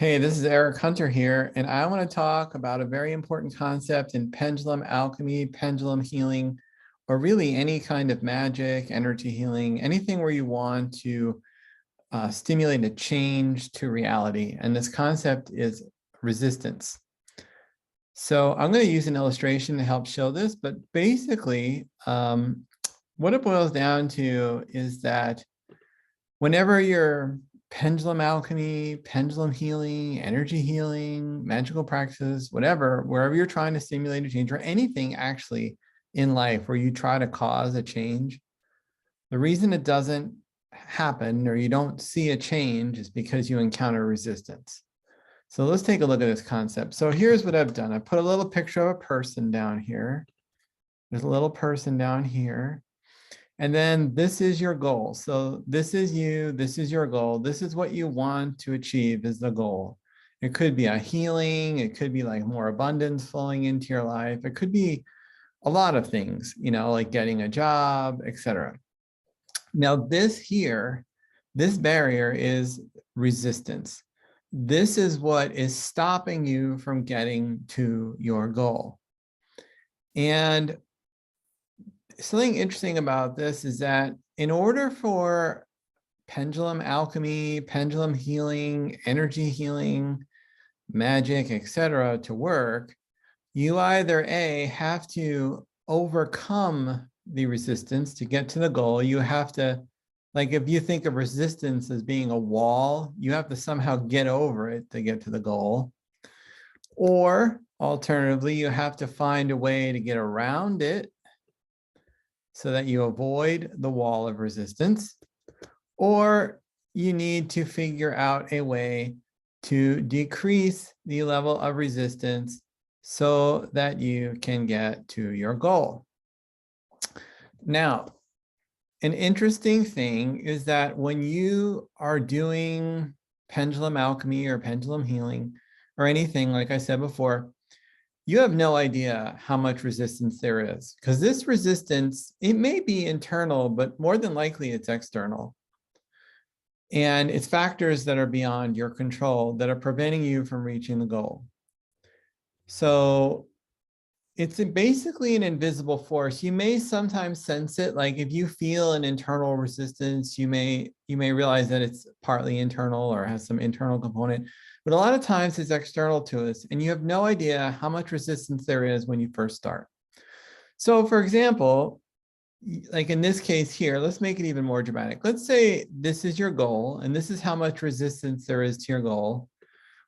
Hey, this is Eric Hunter here, and I want to talk about a very important concept in pendulum alchemy, pendulum healing, or really any kind of magic, energy healing, anything where you want to stimulate a change to reality. And this concept is resistance. So I'm going to use an illustration to help show this, but basically what it boils down to is that whenever you're pendulum alchemy, pendulum healing, energy healing, magical practices, whatever, wherever you're trying to stimulate a change or anything actually in life where you try to cause a change, the reason it doesn't happen or you don't see a change is because you encounter resistance. So let's take a look at this concept. So here's what I've done. I put a little picture of a person down here. There's a little person down here. And then this is your goal. So this is you, this is your goal. This is what you want to achieve is the goal. It could be a healing. It could be like more abundance flowing into your life. It could be a lot of things, like getting a job, etc. Now this here, this barrier is resistance. This is what is stopping you from getting to your goal. And something interesting about this is that in order for pendulum alchemy, pendulum healing, energy healing, magic, etc. to work, you either A, have to overcome the resistance to get to the goal. You have to, like if you think of resistance as being a wall, you have to somehow get over it to get to the goal. Or alternatively, you have to find a way to get around it so that you avoid the wall of resistance, or you need to figure out a way to decrease the level of resistance so that you can get to your goal. Now, an interesting thing is that when you are doing pendulum alchemy or pendulum healing or anything, like I said before, you have no idea how much resistance there is, because this resistance, it may be internal, but more than likely it's external. And it's factors that are beyond your control that are preventing you from reaching the goal. So it's basically an invisible force. You may sometimes sense it, like if you feel an internal resistance, you may realize that it's partly internal or has some internal component. But a lot of times it's external to us, and you have no idea how much resistance there is when you first start. So for example, like in this case here, let's make it even more dramatic. Let's say this is your goal, and this is how much resistance there is to your goal.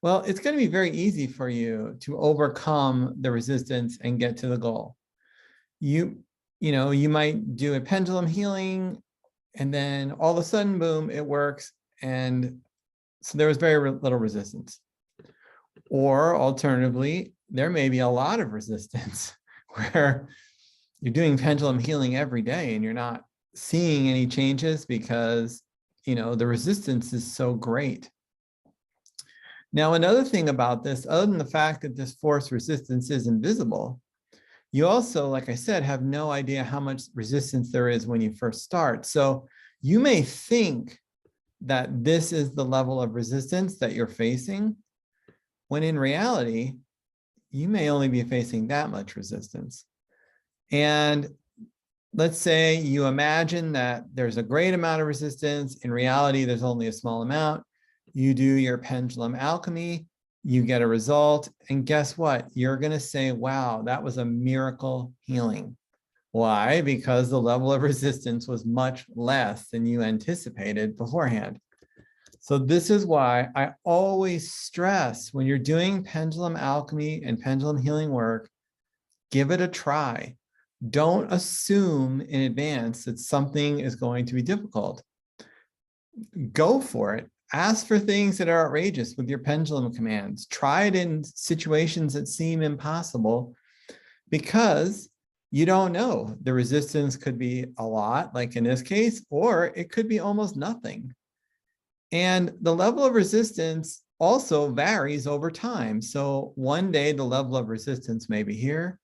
Well, it's going to be very easy for you to overcome the resistance and get to the goal. You might do a pendulum healing, and then all of a sudden, boom, it works. And so there was very little resistance. Or alternatively, there may be a lot of resistance where you're doing pendulum healing every day and you're not seeing any changes because, the resistance is so great. Now, another thing about this, other than the fact that this force resistance is invisible, you also, like I said, have no idea how much resistance there is when you first start. So you may think that this is the level of resistance that you're facing, when in reality, you may only be facing that much resistance. And let's say you imagine that there's a great amount of resistance. In reality, there's only a small amount. You do your pendulum alchemy, you get a result, and guess what? You're going to say, wow, that was a miracle healing. Why? Because the level of resistance was much less than you anticipated beforehand. So this is why I always stress when you're doing pendulum alchemy and pendulum healing work, give it a try. Don't assume in advance that something is going to be difficult. Go for it. Ask for things that are outrageous with your pendulum commands. Try it in situations that seem impossible because you don't know. The resistance could be a lot, like in this case, or it could be almost nothing. And the level of resistance also varies over time. So one day the level of resistance may be here.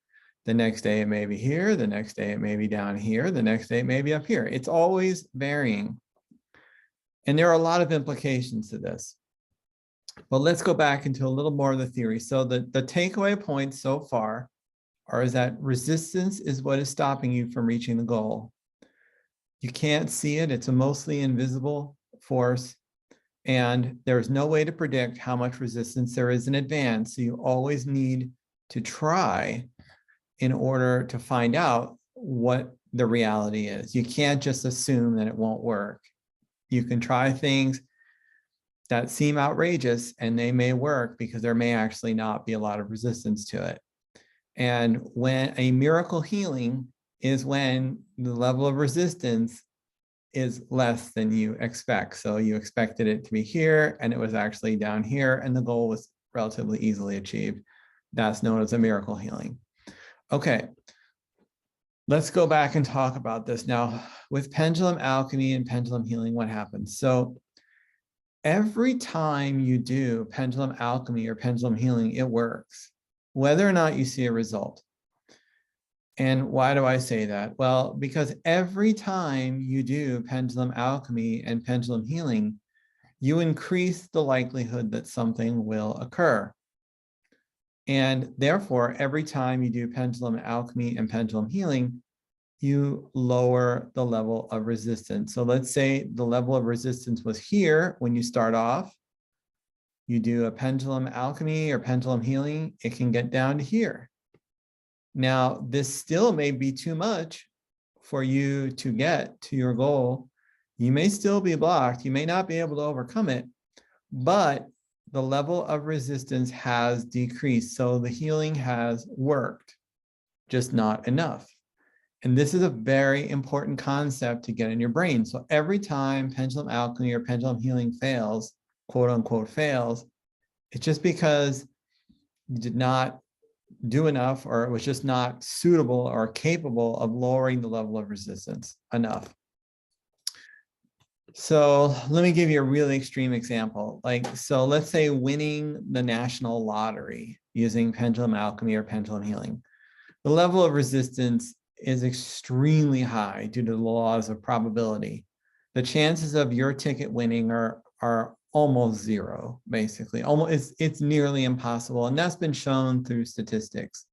The next day it may be here. The next day it may be down here. The next day it may be up here. It's always varying. And there are a lot of implications to this. But let's go back into a little more of the theory. So the takeaway points so far are is that resistance is what is stopping you from reaching the goal. You can't see it. It's a mostly invisible force. And there's no way to predict how much resistance there is in advance. So you always need to try in order to find out what the reality is. You can't just assume that it won't work. You can try things that seem outrageous and they may work because there may actually not be a lot of resistance to it. And when a miracle healing is when the level of resistance is less than you expect. So you expected it to be here and it was actually down here and the goal was relatively easily achieved. That's known as a miracle healing. Okay, let's go back and talk about this now. With pendulum alchemy and pendulum healing, what happens? So every time you do pendulum alchemy or pendulum healing, it works, whether or not you see a result. And why do I say that? Well, because every time you do pendulum alchemy and pendulum healing, you increase the likelihood that something will occur. And therefore, every time you do pendulum alchemy and pendulum healing, you lower the level of resistance. So let's say the level of resistance was here when you start off. You do a pendulum alchemy or pendulum healing, it can get down to here. Now, this still may be too much for you to get to your goal. You may still be blocked. You may not be able to overcome it, but the level of resistance has decreased. So the healing has worked, just not enough. And this is a very important concept to get in your brain. So every time pendulum alchemy or pendulum healing fails, quote unquote fails, it's just because you did not do enough, or it was just not suitable or capable of lowering the level of resistance enough. So let me give you a really extreme example. So let's say winning the national lottery using pendulum alchemy or pendulum healing. The level of resistance is extremely high due to the laws of probability. The chances of your ticket winning are almost zero, basically. It's nearly impossible, and that's been shown through statistics.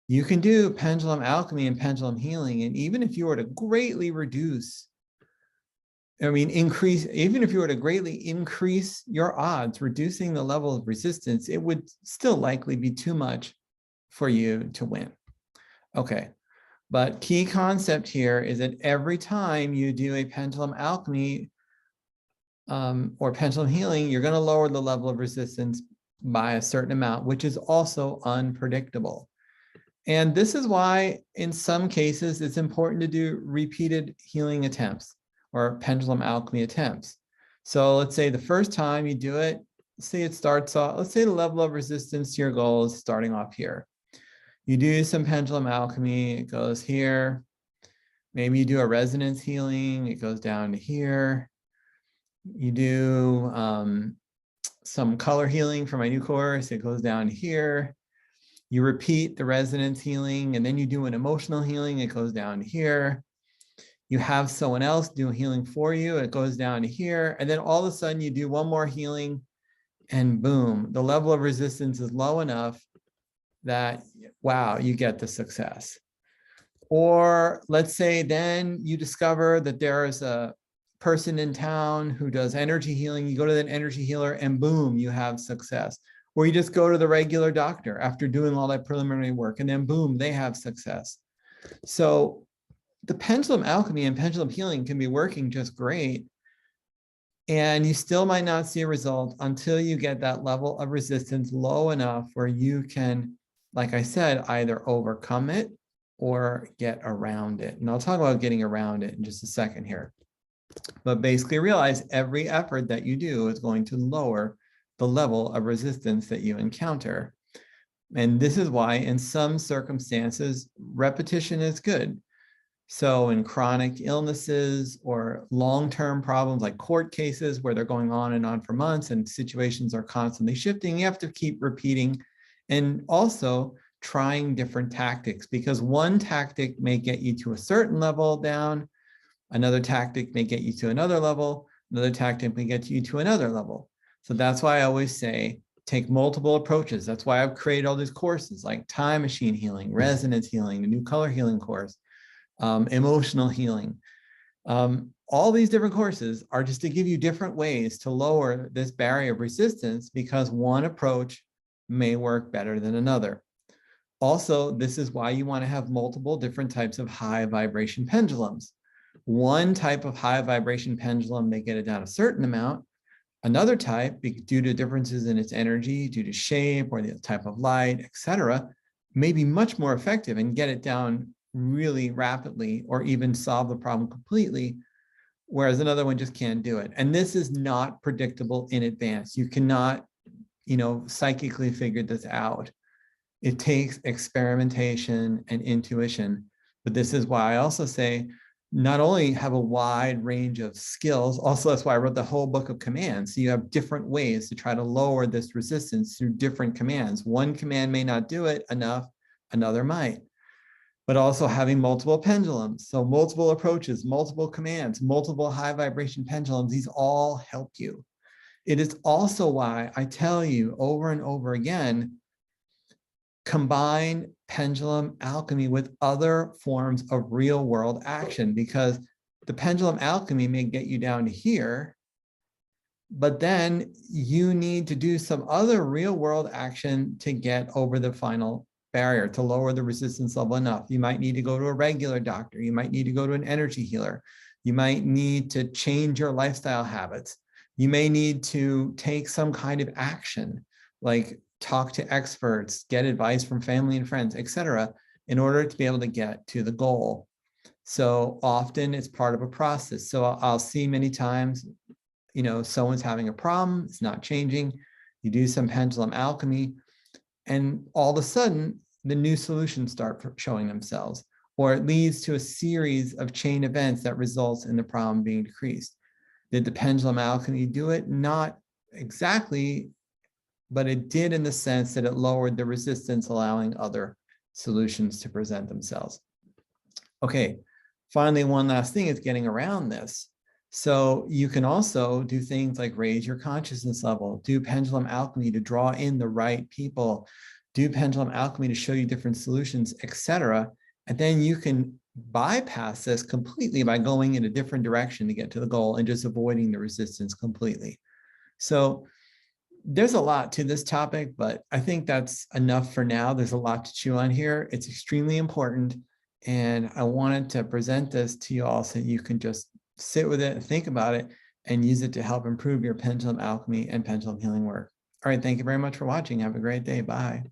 You can do pendulum alchemy and pendulum healing, and even if you were to greatly reduce, even if you were to greatly increase your odds, reducing the level of resistance, it would still likely be too much for you to win. Okay, but key concept here is that every time you do a pendulum alchemy or pendulum healing, you're going to lower the level of resistance by a certain amount, which is also unpredictable. And this is why, in some cases, it's important to do repeated healing attempts or pendulum alchemy attempts. So let's say the first time you do it, say it starts off, let's say the level of resistance to your goal is starting off here. You do some pendulum alchemy, it goes here. Maybe you do a resonance healing, it goes down to here. You do some color healing for my new course, it goes down here. You repeat the resonance healing, and then you do an emotional healing, it goes down to here. You have someone else do healing for you, it goes down to here. And then all of a sudden you do one more healing, and boom, the level of resistance is low enough that, wow, you get the success. Or let's say then you discover that there is a person in town who does energy healing. You go to that energy healer and boom, you have success. Or you just go to the regular doctor after doing all that preliminary work and then boom, they have success. So the pendulum alchemy and pendulum healing can be working just great. And you still might not see a result until you get that level of resistance low enough where you can, like I said, either overcome it or get around it. And I'll talk about getting around it in just a second here. But basically realize every effort that you do is going to lower the level of resistance that you encounter. And this is why in some circumstances, repetition is good. So in chronic illnesses or long-term problems like court cases where they're going on and on for months and situations are constantly shifting, you have to keep repeating and also trying different tactics, because one tactic may get you to a certain level down, another tactic may get you to another level, another tactic may get you to another level. So that's why I always say, take multiple approaches. That's why I've created all these courses like time machine healing, resonance healing, the new color healing course, emotional healing. All these different courses are just to give you different ways to lower this barrier of resistance, because one approach may work better than another. Also, this is why you want to have multiple different types of high vibration pendulums. One type of high vibration pendulum may get it down a certain amount. Another type, due to differences in its energy, due to shape or the type of light, etc., may be much more effective and get it down really rapidly or even solve the problem completely, whereas another one just can't do it. And this is not predictable in advance. You cannot, psychically figure this out. It takes experimentation and intuition. But this is why I also say, not only have a wide range of skills, also that's why I wrote the whole book of commands. So you have different ways to try to lower this resistance through different commands. One command may not do it enough, another might. But also having multiple pendulums. So multiple approaches, multiple commands, multiple high vibration pendulums, these all help you. It is also why I tell you over and over again, combine pendulum alchemy with other forms of real world action, because the pendulum alchemy may get you down to here, but then you need to do some other real world action to get over the final barrier, to lower the resistance level enough. You might need to go to a regular doctor. You might need to go to an energy healer. You might need to change your lifestyle habits. You may need to take some kind of action, like talk to experts, get advice from family and friends, etc., in order to be able to get to the goal. So often it's part of a process. So I'll see many times, someone's having a problem, it's not changing. You do some pendulum alchemy, and all of a sudden, the new solutions start showing themselves, or it leads to a series of chain events that results in the problem being decreased. Did the pendulum alchemy do it? Not exactly, but it did in the sense that it lowered the resistance, allowing other solutions to present themselves. Okay, finally, one last thing is getting around this. So you can also do things like raise your consciousness level, do pendulum alchemy to draw in the right people, do pendulum alchemy to show you different solutions, etc. And then you can bypass this completely by going in a different direction to get to the goal and just avoiding the resistance completely. So there's a lot to this topic, but I think that's enough for now. There's a lot to chew on here. It's extremely important. And I wanted to present this to you all so you can just sit with it, think about it, and use it to help improve your pendulum alchemy and pendulum healing work. All right, thank you very much for watching. Have a great day. Bye.